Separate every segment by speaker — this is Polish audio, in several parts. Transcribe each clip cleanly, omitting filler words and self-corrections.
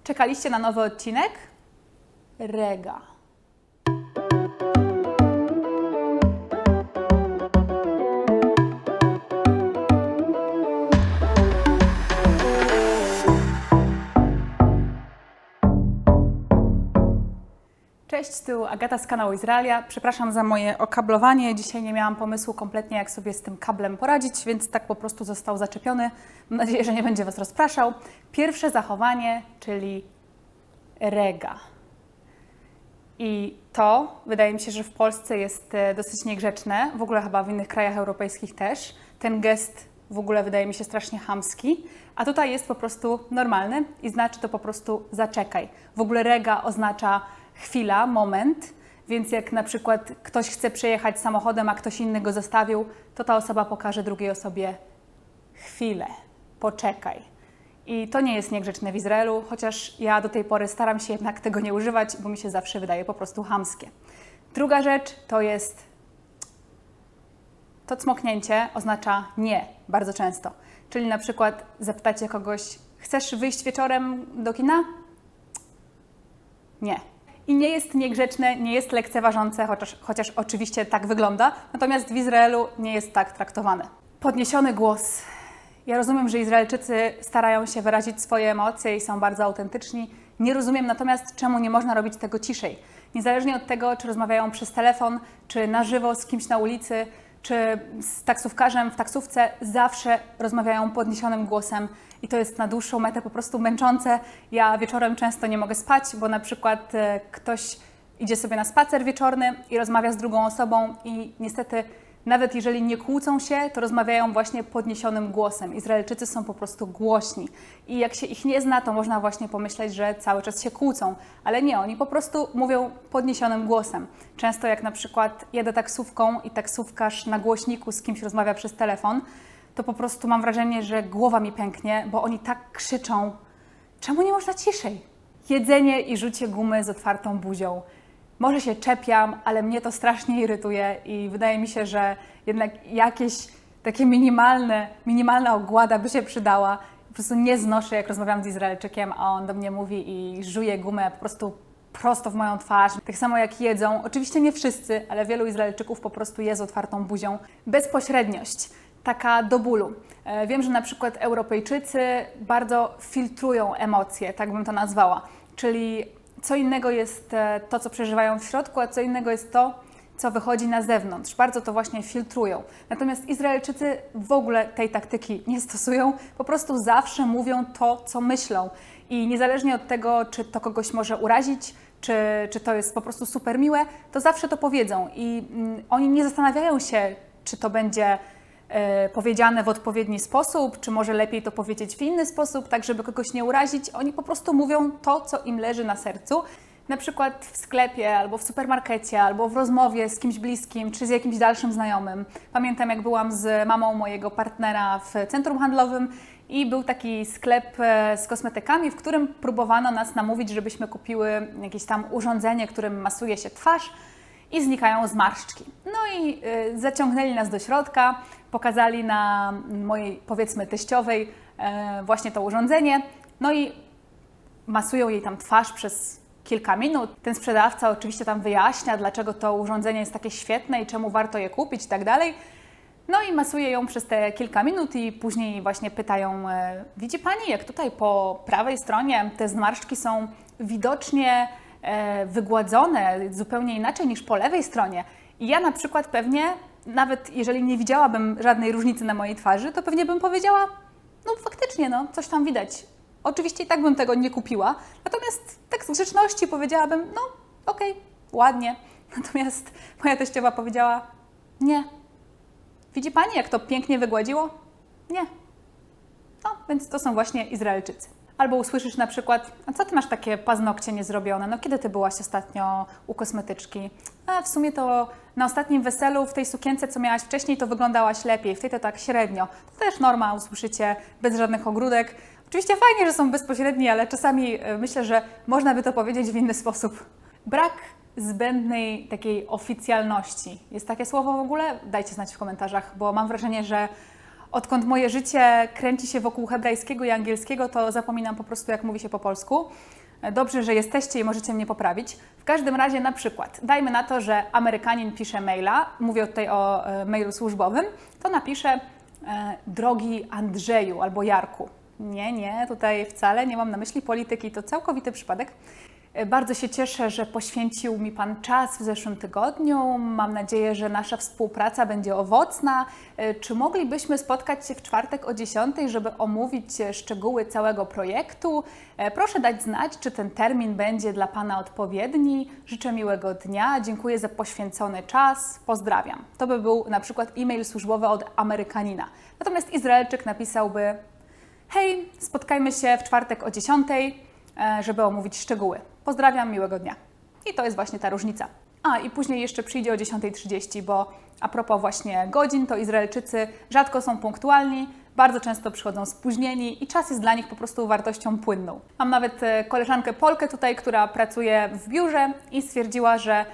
Speaker 1: Czekaliście na nowy odcinek? Rega. Cześć, tu Agata z kanału Izraelia. Przepraszam za moje okablowanie. Dzisiaj nie miałam pomysłu kompletnie, jak sobie z tym kablem poradzić, więc tak po prostu został zaczepiony. Mam nadzieję, że nie będzie Was rozpraszał. Pierwsze zachowanie, czyli rega. I to, wydaje mi się, że w Polsce jest dosyć niegrzeczne, w ogóle chyba w innych krajach europejskich też. Ten gest w ogóle wydaje mi się strasznie chamski, a tutaj jest po prostu normalny i znaczy to po prostu zaczekaj. W ogóle rega oznacza chwila, moment, więc jak na przykład ktoś chce przejechać samochodem, a ktoś inny go zostawił, to ta osoba pokaże drugiej osobie chwilę, poczekaj. I to nie jest niegrzeczne w Izraelu, chociaż ja do tej pory staram się jednak tego nie używać, bo mi się zawsze wydaje po prostu chamskie. Druga rzecz to jest to cmoknięcie oznacza nie bardzo często. Czyli na przykład zapytacie kogoś, chcesz wyjść wieczorem do kina? Nie. I nie jest niegrzeczne, nie jest lekceważące, chociaż oczywiście tak wygląda, natomiast w Izraelu nie jest tak traktowane. Podniesiony głos. Ja rozumiem, że Izraelczycy starają się wyrazić swoje emocje i są bardzo autentyczni. Nie rozumiem natomiast, czemu nie można robić tego ciszej. Niezależnie od tego, czy rozmawiają przez telefon, czy na żywo z kimś na ulicy, czy z taksówkarzem w taksówce, zawsze rozmawiają podniesionym głosem i to jest na dłuższą metę po prostu męczące. Ja wieczorem często nie mogę spać, bo na przykład ktoś idzie sobie na spacer wieczorny i rozmawia z drugą osobą i niestety nawet jeżeli nie kłócą się, to rozmawiają właśnie podniesionym głosem. Izraelczycy są po prostu głośni i jak się ich nie zna, to można właśnie pomyśleć, że cały czas się kłócą, ale nie, oni po prostu mówią podniesionym głosem. Często jak na przykład jedę taksówką i taksówkarz na głośniku z kimś rozmawia przez telefon, to po prostu mam wrażenie, że głowa mi pęknie, bo oni tak krzyczą. Czemu nie można ciszej? Jedzenie i rzucie gumy z otwartą buzią. Może się czepiam, ale mnie to strasznie irytuje i wydaje mi się, że jednak jakieś takie minimalna ogłada by się przydała. Po prostu nie znoszę, jak rozmawiam z Izraelczykiem, a on do mnie mówi i żuje gumę po prostu prosto w moją twarz. Tak samo jak jedzą. Oczywiście nie wszyscy, ale wielu Izraelczyków po prostu je z otwartą buzią. Bezpośredniość. Taka do bólu. Wiem, że na przykład Europejczycy bardzo filtrują emocje, tak bym to nazwała. Czyli co innego jest to, co przeżywają w środku, a co innego jest to, co wychodzi na zewnątrz. Bardzo to właśnie filtrują. Natomiast Izraelczycy w ogóle tej taktyki nie stosują. Po prostu zawsze mówią to, co myślą. I niezależnie od tego, czy to kogoś może urazić, czy to jest po prostu super miłe, to zawsze to powiedzą. I oni nie zastanawiają się, czy to będzie powiedziane w odpowiedni sposób, czy może lepiej to powiedzieć w inny sposób, tak żeby kogoś nie urazić. Oni po prostu mówią to, co im leży na sercu. Na przykład w sklepie, albo w supermarkecie, albo w rozmowie z kimś bliskim, czy z jakimś dalszym znajomym. Pamiętam, jak byłam z mamą mojego partnera w centrum handlowym i był taki sklep z kosmetykami, w którym próbowano nas namówić, żebyśmy kupiły jakieś tam urządzenie, którym masuje się twarz i znikają zmarszczki. No i zaciągnęli nas do środka, pokazali na mojej, powiedzmy, teściowej właśnie to urządzenie, no i masują jej tam twarz przez kilka minut. Ten sprzedawca oczywiście tam wyjaśnia, dlaczego to urządzenie jest takie świetne i czemu warto je kupić i tak dalej. No i masuje ją przez te kilka minut i później właśnie pytają, widzi Pani, jak tutaj po prawej stronie te zmarszczki są widocznie wygładzone zupełnie inaczej niż po lewej stronie. I ja na przykład pewnie, nawet jeżeli nie widziałabym żadnej różnicy na mojej twarzy, to pewnie bym powiedziała, no faktycznie, no coś tam widać. Oczywiście i tak bym tego nie kupiła, natomiast tak z grzeczności powiedziałabym, no okej, ładnie. Natomiast moja teściowa powiedziała, nie. Widzi Pani, jak to pięknie wygładziło? Nie. No, więc to są właśnie Izraelczycy. Albo usłyszysz na przykład, a co Ty masz takie paznokcie niezrobione? No kiedy Ty byłaś ostatnio u kosmetyczki? A w sumie to na ostatnim weselu w tej sukience, co miałaś wcześniej, to wyglądałaś lepiej, w tej to tak średnio. To też norma, usłyszycie, bez żadnych ogródek. Oczywiście fajnie, że są bezpośredni, ale czasami myślę, że można by to powiedzieć w inny sposób. Brak zbędnej takiej oficjalności. Jest takie słowo w ogóle? Dajcie znać w komentarzach, bo mam wrażenie, że Odkąd moje życie kręci się wokół hebrajskiego i angielskiego, to zapominam po prostu, jak mówi się po polsku. Dobrze, że jesteście i możecie mnie poprawić. W każdym razie na przykład, dajmy na to, że Amerykanin pisze maila, mówię tutaj o mailu służbowym, to napisze drogi Andrzeju albo Jarku. Nie, tutaj wcale nie mam na myśli polityki, to całkowity przypadek. Bardzo się cieszę, że poświęcił mi Pan czas w zeszłym tygodniu. Mam nadzieję, że nasza współpraca będzie owocna. Czy moglibyśmy spotkać się w czwartek o 10, żeby omówić szczegóły całego projektu? Proszę dać znać, czy ten termin będzie dla Pana odpowiedni. Życzę miłego dnia, dziękuję za poświęcony czas, pozdrawiam. To by był na przykład e-mail służbowy od Amerykanina. Natomiast Izraelczyk napisałby: hej, spotkajmy się w czwartek o 10, żeby omówić szczegóły. Pozdrawiam, miłego dnia. I to jest właśnie ta różnica. I później jeszcze przyjdzie o 10:30, bo a propos właśnie godzin, to Izraelczycy rzadko są punktualni, bardzo często przychodzą spóźnieni i czas jest dla nich po prostu wartością płynną. Mam nawet koleżankę Polkę tutaj, która pracuje w biurze i stwierdziła, że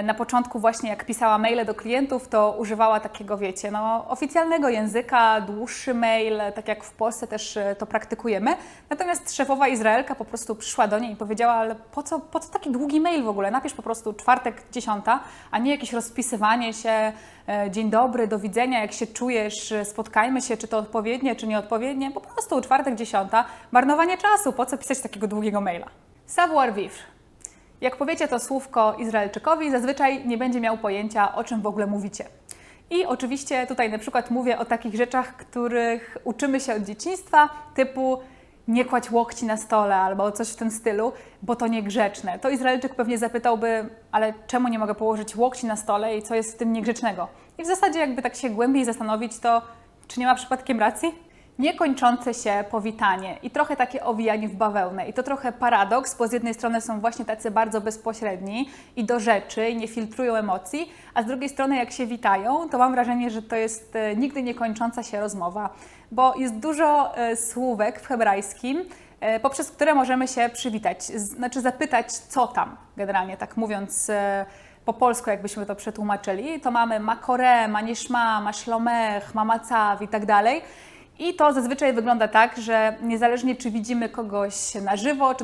Speaker 1: na początku właśnie jak pisała maile do klientów, to używała takiego, wiecie, oficjalnego języka, dłuższy mail, tak jak w Polsce też to praktykujemy. Natomiast szefowa Izraelka po prostu przyszła do niej i powiedziała: ale po co taki długi mail w ogóle? Napisz po prostu czwartek 10, a nie jakieś rozpisywanie się, dzień dobry, do widzenia, jak się czujesz, spotkajmy się, czy to odpowiednie, czy nieodpowiednie. Po prostu czwartek 10, marnowanie czasu, po co pisać takiego długiego maila? Savoir vivre. Jak powiecie to słówko Izraelczykowi, zazwyczaj nie będzie miał pojęcia, o czym w ogóle mówicie. I oczywiście tutaj na przykład mówię o takich rzeczach, których uczymy się od dzieciństwa, typu nie kładź łokci na stole albo coś w tym stylu, bo to niegrzeczne. To Izraelczyk pewnie zapytałby: ale czemu nie mogę położyć łokci na stole i co jest w tym niegrzecznego? I w zasadzie jakby tak się głębiej zastanowić, to czy nie ma przypadkiem racji? Niekończące się powitanie i trochę takie owijanie w bawełnę. I to trochę paradoks, bo z jednej strony są właśnie tacy bardzo bezpośredni i do rzeczy, i nie filtrują emocji, a z drugiej strony jak się witają, to mam wrażenie, że to jest nigdy niekończąca się rozmowa, bo jest dużo słówek w hebrajskim, poprzez które możemy się przywitać, znaczy zapytać, co tam, generalnie tak mówiąc po polsku, jakbyśmy to przetłumaczyli, to mamy ma kore, ma niszma, ma szlomech, ma macaw i tak dalej. I to zazwyczaj wygląda tak, że niezależnie czy widzimy kogoś na żywo,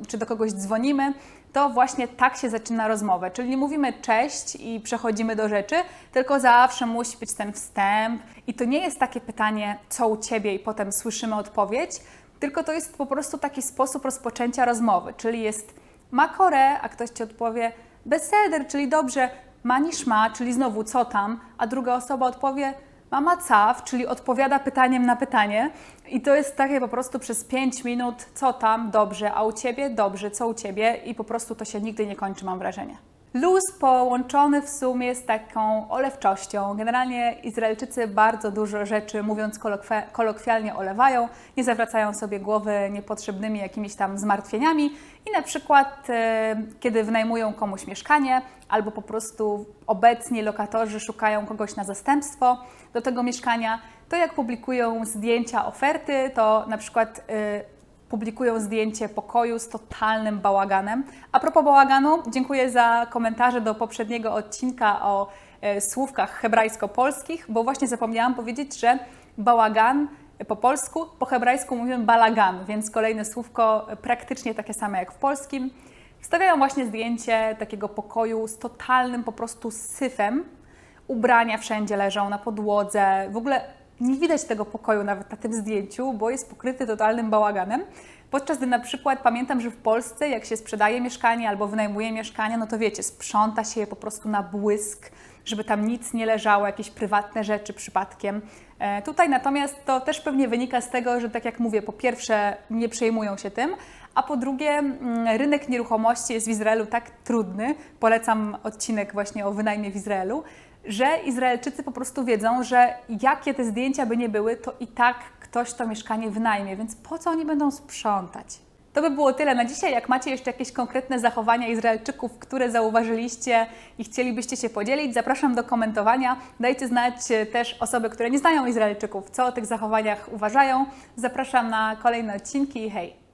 Speaker 1: czy do kogoś dzwonimy, to właśnie tak się zaczyna rozmowę. Czyli nie mówimy cześć i przechodzimy do rzeczy, tylko zawsze musi być ten wstęp. I to nie jest takie pytanie, co u Ciebie, i potem słyszymy odpowiedź, tylko to jest po prostu taki sposób rozpoczęcia rozmowy. Czyli jest ma kore, a ktoś Ci odpowie beseder, czyli dobrze, ma niszma, czyli znowu co tam, a druga osoba odpowie mama caw, czyli odpowiada pytaniem na pytanie, i to jest takie po prostu przez 5 minut, co tam, dobrze, a u Ciebie, dobrze, co u Ciebie, i po prostu to się nigdy nie kończy, mam wrażenie. Luz połączony w sumie z taką olewczością. Generalnie Izraelczycy bardzo dużo rzeczy, mówiąc kolokwialnie, olewają, nie zawracają sobie głowy niepotrzebnymi jakimiś tam zmartwieniami i na przykład kiedy wynajmują komuś mieszkanie albo po prostu obecnie lokatorzy szukają kogoś na zastępstwo do tego mieszkania, to jak publikują zdjęcia oferty, to na przykład publikują zdjęcie pokoju z totalnym bałaganem. A propos bałaganu, dziękuję za komentarze do poprzedniego odcinka o słówkach hebrajsko-polskich, bo właśnie zapomniałam powiedzieć, że bałagan po polsku, po hebrajsku mówimy balagan, więc kolejne słówko praktycznie takie same jak w polskim. Wstawiają właśnie zdjęcie takiego pokoju z totalnym po prostu syfem. Ubrania wszędzie leżą na podłodze, w ogóle nie widać tego pokoju nawet na tym zdjęciu, bo jest pokryty totalnym bałaganem. Podczas gdy na przykład pamiętam, że w Polsce jak się sprzedaje mieszkanie albo wynajmuje mieszkanie, no to wiecie, sprząta się je po prostu na błysk, żeby tam nic nie leżało, jakieś prywatne rzeczy przypadkiem. Tutaj natomiast to też pewnie wynika z tego, że tak jak mówię, po pierwsze nie przejmują się tym, a po drugie rynek nieruchomości jest w Izraelu tak trudny, polecam odcinek właśnie o wynajmie w Izraelu, że Izraelczycy po prostu wiedzą, że jakie te zdjęcia by nie były, to i tak ktoś to mieszkanie wynajmie, więc po co oni będą sprzątać? To by było tyle na dzisiaj. Jak macie jeszcze jakieś konkretne zachowania Izraelczyków, które zauważyliście i chcielibyście się podzielić, zapraszam do komentowania. Dajcie znać też osoby, które nie znają Izraelczyków, co o tych zachowaniach uważają. Zapraszam na kolejne odcinki i hej!